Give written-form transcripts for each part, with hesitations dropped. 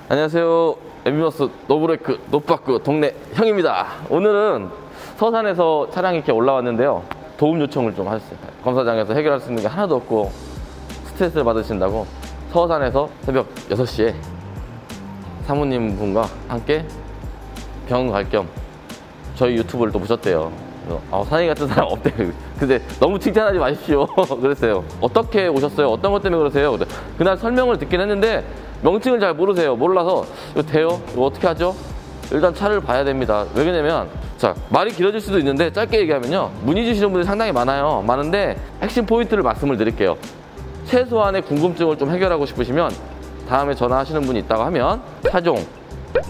안녕하세요. 엠비머스 노브레이크 노빠꾸 동네 형입니다. 오늘은 서산에서 차량이 이렇게 올라왔는데요. 도움 요청을 좀 하셨어요. 검사장에서 해결할 수 있는 게 하나도 없고 스트레스를 받으신다고 서산에서 새벽 6시에 사모님 분과 함께 병원 갈 겸 저희 유튜브를 또 보셨대요. 사장님 같은 사람 없대요. 근데 너무 칭찬하지 마십시오. 그랬어요. 어떻게 오셨어요? 어떤 것 때문에 그러세요? 그날 설명을 듣긴 했는데 명칭을 잘 모르세요. 몰라서 이거 돼요? 이거 어떻게 하죠? 일단 차를 봐야 됩니다. 왜냐면 자, 말이 길어질 수도 있는데 짧게 얘기하면요, 문의 주시는 분들이 상당히 많은데 핵심 포인트를 말씀을 드릴게요. 최소한의 궁금증을 좀 해결하고 싶으시면 다음에 전화하시는 분이 있다고 하면 차종,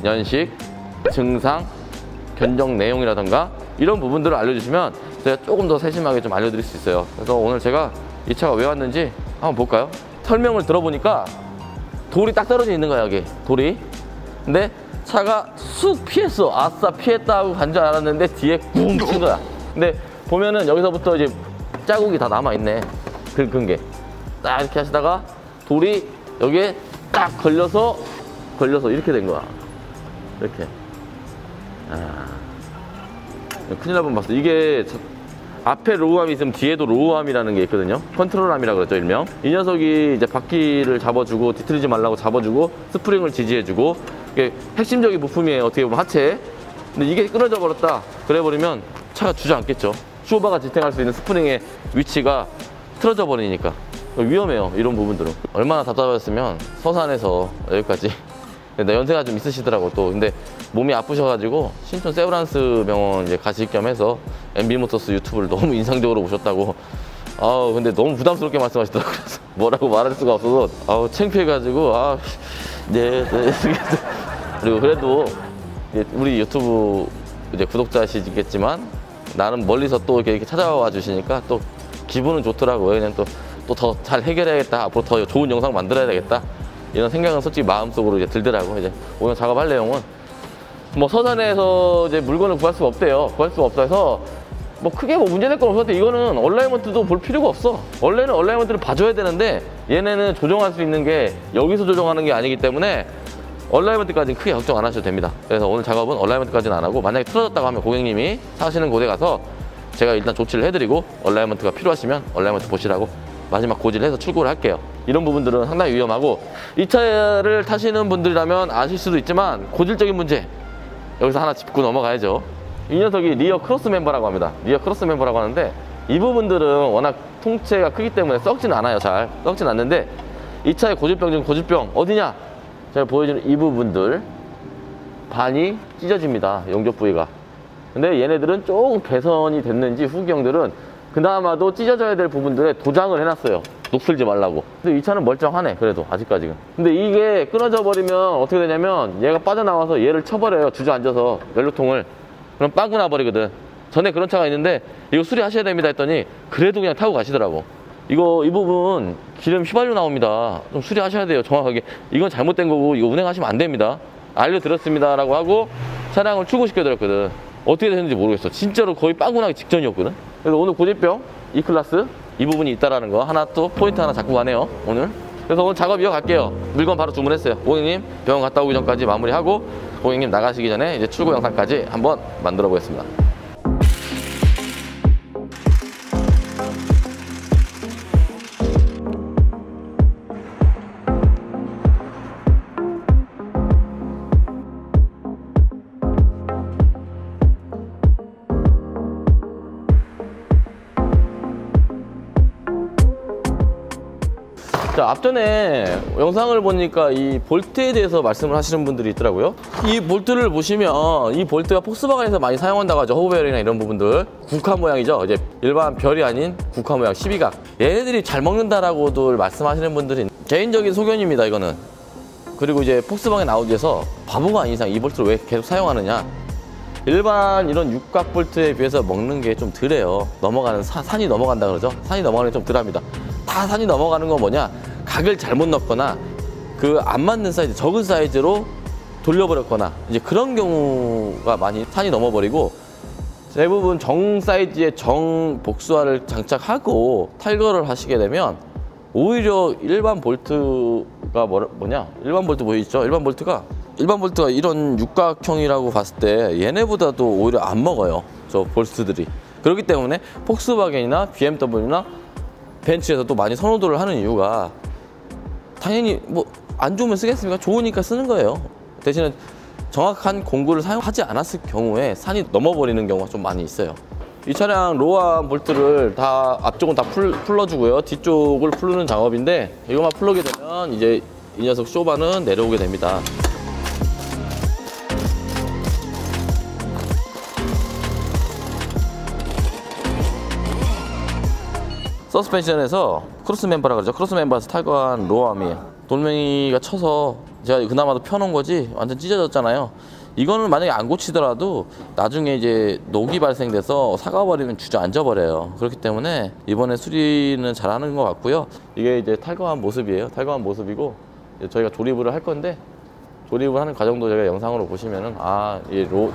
연식, 증상, 견적 내용이라던가 이런 부분들을 알려주시면 제가 조금 더 세심하게 좀 알려드릴 수 있어요. 그래서 오늘 제가 이 차가 왜 왔는지 한번 볼까요? 설명을 들어보니까 돌이 딱 떨어져 있는 거야, 여기 돌이. 근데 차가 쑥 피했어. 아싸, 피했다 하고 간 줄 알았는데 뒤에 쿵 친 거야. 근데 보면은 여기서부터 이제 자국이 다 남아있네. 긁은 게. 딱 이렇게 하시다가 돌이 여기에 딱 걸려서 이렇게 된 거야. 이렇게. 큰일 날 뻔봤어. 이게 앞에 로우암이 있으면 뒤에도 로우암이라는 게 있거든요. 컨트롤암이라고 그러죠, 일명. 이 녀석이 이제 바퀴를 잡아주고 뒤틀리지 말라고 잡아주고 스프링을 지지해주고, 이게 핵심적인 부품이에요. 어떻게 보면 하체. 근데 이게 끊어져 버렸다 그래 버리면 차가 주저앉겠죠. 쇼바가 지탱할 수 있는 스프링의 위치가 틀어져 버리니까 위험해요. 이런 부분들은. 얼마나 답답했으면 서산에서 여기까지. 연세가 좀 있으시더라고 또. 근데 몸이 아프셔가지고 신촌 세브란스 병원 이제 가실 겸 해서 엠비모터스 유튜브를 너무 인상적으로 보셨다고. 근데 너무 부담스럽게 말씀하시더라고요. 그래서 뭐라고 말할 수가 없어서 창피해가지고 네. 그리고 그래도 우리 유튜브 이제 구독자시겠지만 나름 멀리서 또 이렇게 찾아와 주시니까 또 기분은 좋더라고요. 그냥 또 더 잘 해결해야겠다. 앞으로 더 좋은 영상 만들어야 되겠다. 이런 생각은 솔직히 마음속으로 이제 들더라고. 이제 오늘 작업할 내용은 뭐 서산에서 이제 물건을 구할 수가 없대요. 구할 수가 없어서 뭐 크게 뭐 문제될 건 없었는데, 이거는 얼라이먼트도 볼 필요가 없어. 원래는 얼라이먼트를 봐줘야 되는데 얘네는 조정할 수 있는 게 여기서 조정하는 게 아니기 때문에 얼라이먼트까지는 크게 걱정 안 하셔도 됩니다. 그래서 오늘 작업은 얼라이먼트까지는 안 하고, 만약에 틀어졌다고 하면 고객님이 사시는 곳에 가서 제가 일단 조치를 해드리고 얼라이먼트가 필요하시면 얼라이먼트 보시라고 마지막 고지를 해서 출고를 할게요. 이런 부분들은 상당히 위험하고, 이 차를 타시는 분들이라면 아실 수도 있지만 고질적인 문제 여기서 하나 짚고 넘어가야죠. 이 녀석이 리어 크로스 멤버라고 합니다. 리어 크로스 멤버라고 하는데 이 부분들은 워낙 통체가 크기 때문에 썩지는 않아요. 잘 썩지는 않는데 이 차의 고질병 중 고질병 어디냐? 제가 보여주는 이 부분들 반이 찢어집니다. 용접 부위가. 근데 얘네들은 조금 개선이 됐는지 후기형들은 그나마도 찢어져야 될 부분들에 도장을 해놨어요. 녹슬지 말라고. 근데 이 차는 멀쩡하네, 그래도 아직까지는. 근데 이게 끊어져 버리면 어떻게 되냐면 얘가 빠져나와서 얘를 쳐버려요. 주저앉아서 연료통을. 그럼 빵꾸 나버리거든. 전에 그런 차가 있는데 이거 수리하셔야 됩니다 했더니 그래도 그냥 타고 가시더라고. 이 부분 기름 휘발유 나옵니다. 좀 수리하셔야 돼요, 정확하게. 이건 잘못된 거고 이거 운행하시면 안 됩니다. 알려드렸습니다 라고 하고 차량을 출고시켜드렸거든. 어떻게 됐는지 모르겠어. 진짜로 거의 빵꾸 나기 직전이었거든. 그래서 오늘 고질병 E클래스 이 부분이 있다라는 거 하나, 또 포인트 하나 잡고 가네요, 오늘. 그래서 오늘 작업 이어갈게요. 물건 바로 주문했어요. 고객님 병원 갔다 오기 전까지 마무리하고 고객님 나가시기 전에 이제 출고 영상까지 한번 만들어 보겠습니다. 자, 앞전에 영상을 보니까 이 볼트에 대해서 말씀을 하시는 분들이 있더라고요. 이 볼트를 보시면 이 볼트가 폭스바겐에서 많이 사용한다고 하죠. 허브베어링이나 이런 부분들. 국화 모양이죠. 이제 일반 별이 아닌 국화 모양 12각. 얘네들이 잘 먹는다라고들 말씀하시는 분들이 개인적인 소견입니다, 이거는. 그리고 이제 폭스바겐 아우디에서 바보가 아닌 이상 이 볼트를 왜 계속 사용하느냐. 일반 이런 육각 볼트에 비해서 먹는 게 좀 덜해요. 넘어가는 산이 넘어간다 그러죠. 산이 넘어가는 게 좀 덜합니다. 다 산이 넘어가는 건 뭐냐, 각을 잘못 넣거나 그 안 맞는 사이즈, 적은 사이즈로 돌려버렸거나 이제 그런 경우가 많이 산이 넘어버리고, 대부분 정 사이즈의 정 복수화를 장착하고 탈거를 하시게 되면 오히려 일반 볼트가 뭐냐? 일반 볼트 보이시죠? 일반 볼트가 이런 육각형이라고 봤을 때 얘네보다도 오히려 안 먹어요. 저 볼트들이. 그렇기 때문에 폭스바겐이나 BMW나 벤츠에서 또 많이 선호도를 하는 이유가 당연히 뭐 안 좋으면 쓰겠습니까? 좋으니까 쓰는 거예요. 대신에 정확한 공구를 사용하지 않았을 경우에 산이 넘어버리는 경우가 좀 많이 있어요. 이 차량 로암 볼트를 다 앞쪽은 다 풀러주고요. 뒤쪽을 풀르는 작업인데 이것만 풀르게 되면 이제 이 녀석 쇼바는 내려오게 됩니다. 서스펜션에서 크로스 멤버라 그러죠. 크로스 멤버에서 탈거한 로암이에요. 돌멩이가 쳐서 제가 그나마도 펴놓은 거지 완전 찢어졌잖아요. 이거는 만약에 안 고치더라도 나중에 이제 녹이 발생돼서 사가버리면 주저앉아 버려요. 그렇기 때문에 이번에 수리는 잘하는 것 같고요. 이게 이제 탈거한 모습이에요. 탈거한 모습이고 이제 저희가 조립을 할 건데 조립을 하는 과정도 제가 영상으로 보시면은 아,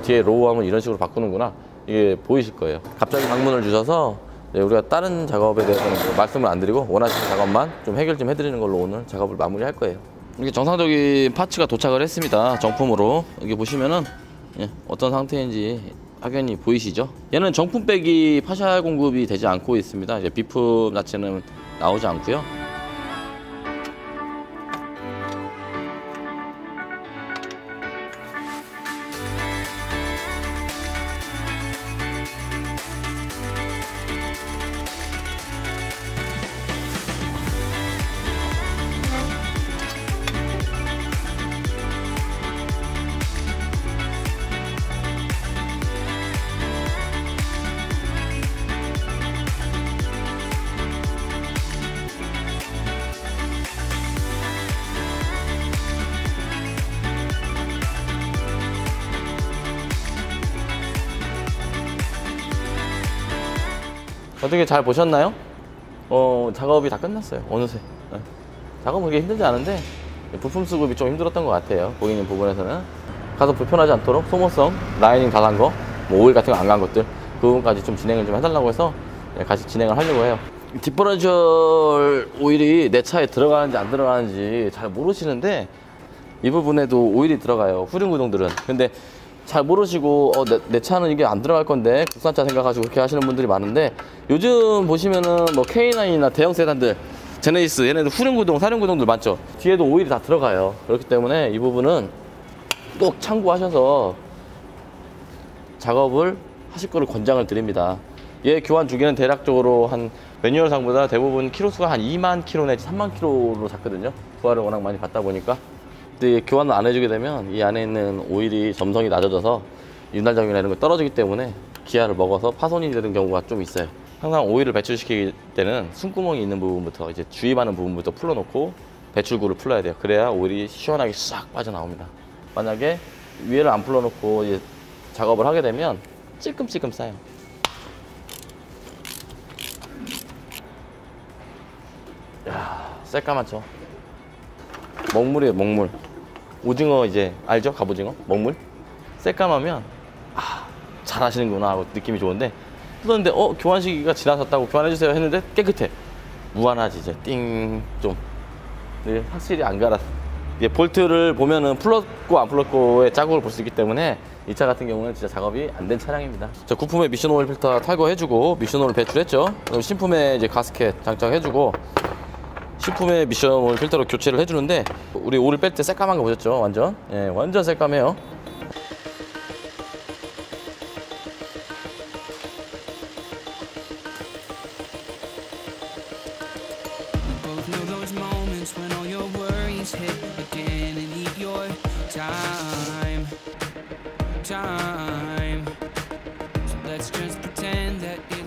뒤에 로우함을 이런 식으로 바꾸는구나 이게 보이실 거예요. 갑자기 방문을 주셔서 우리가 다른 작업에 대해서는 말씀을 안 드리고 원하시는 작업만 좀 해결 좀 해드리는 걸로 오늘 작업을 마무리할 거예요. 이게 정상적인 파츠가 도착을 했습니다. 정품으로 여기 보시면은 어떤 상태인지 확연히 보이시죠? 얘는 정품백이 파샤 공급이 되지 않고 있습니다. 이제 비품 자체는 나오지 않고요. 어떻게 잘 보셨나요? 작업이 다 끝났어요. 어느새. 작업은 그렇게 힘들지 않은데 부품 수급이 좀 힘들었던 것 같아요. 고객님 부분에서는 가서 불편하지 않도록 소모성, 라이닝 다 간 거, 뭐 오일 같은 거 안 간 것들 그 부분까지 좀 진행을 좀 해달라고 해서 같이 진행을 하려고 해요. 디퍼런셜 오일이 내 차에 들어가는지 안 들어가는지 잘 모르시는데 이 부분에도 오일이 들어가요. 후륜 구동들은. 근데 잘 모르시고 내 차는 이게 안 들어갈 건데 국산차 생각하시고 그렇게 하시는 분들이 많은데 요즘 보시면은 뭐 K9이나 대형 세단들 제네시스 얘네들 후륜구동, 사륜구동들 많죠. 뒤에도 오일이 다 들어가요. 그렇기 때문에 이 부분은 꼭 참고하셔서 작업을 하실 거를 권장을 드립니다. 얘 교환 주기는 대략적으로 한 매뉴얼상보다 대부분 키로수가 한 2만 킬로 내지 3만 킬로로 잡거든요. 부하를 워낙 많이 받다 보니까. 근데 교환을 안 해주게 되면 이 안에 있는 오일이 점성이 낮아져서 윤활작용이나 이런 거 떨어지기 때문에 기아를 먹어서 파손이 되는 경우가 좀 있어요. 항상 오일을 배출시킬 때는 숨구멍이 있는 부분부터 이제 주입하는 부분부터 풀어놓고 배출구를 풀어야 돼요. 그래야 오일이 시원하게 싹 빠져나옵니다. 만약에 위에를 안 풀어놓고 이제 작업을 하게 되면 찔끔찔끔 쌓여요. 야, 새까맣죠? 먹물이에요, 먹물. 오징어 이제 알죠? 갑오징어? 먹물? 새까마면 잘 하시는구나 하고 느낌이 좋은데 뜯었는데 교환 시기가 지나셨다고 교환해주세요 했는데 깨끗해. 무한하지 이제 띵 좀. 네, 확실히 안 갈았어. 이게 볼트를 보면은 풀었고 안 풀었고의 자국을 볼 수 있기 때문에 이 차 같은 경우는 진짜 작업이 안 된 차량입니다. 자, 구품의 미션 오일 필터 탈거해주고 미션 오일 배출했죠. 신품의 이제 가스켓 장착해주고 신품의 미션 오일 필터로 교체를 해주는데 우리 오일 뺄 때 새까만 거 보셨죠? 완전 완전 새까매요.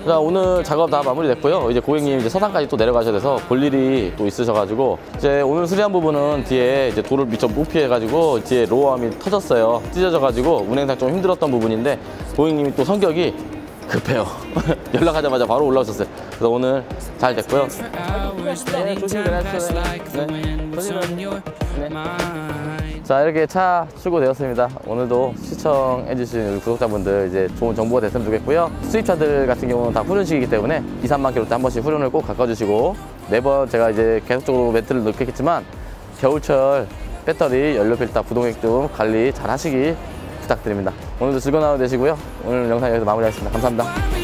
자, 오늘 작업 다 마무리됐고요. 이제 고객님 이제 서산까지 또 내려가셔야 돼서 볼 일이 또 있으셔가지고 이제 오늘 수리한 부분은 뒤에 이제 돌을 미처 못 피해가지고 뒤에 로어암이 터졌어요. 찢어져가지고 운행상 좀 힘들었던 부분인데 고객님이 또 성격이 급해요. 연락하자마자 바로 올라오셨어요. 그래서 오늘 잘 됐고요. 네, 조심히 내려주세요. 네. 자, 이렇게 차 출고되었습니다. 오늘도 시청해주신 우리 구독자분들 이제 좋은 정보가 됐으면 좋겠고요. 수입차들 같은 경우는 다 후륜식이기 때문에 2, 3만 킬로대 한 번씩 후륜을 꼭 가꿔주시고 매번 제가 이제 계속적으로 멘트를 넣겠지만 겨울철 배터리, 연료 필터, 부동액등 관리 잘 하시기 부탁드립니다. 오늘도 즐거운 하루 되시고요. 오늘 영상 여기서 마무리하겠습니다. 감사합니다.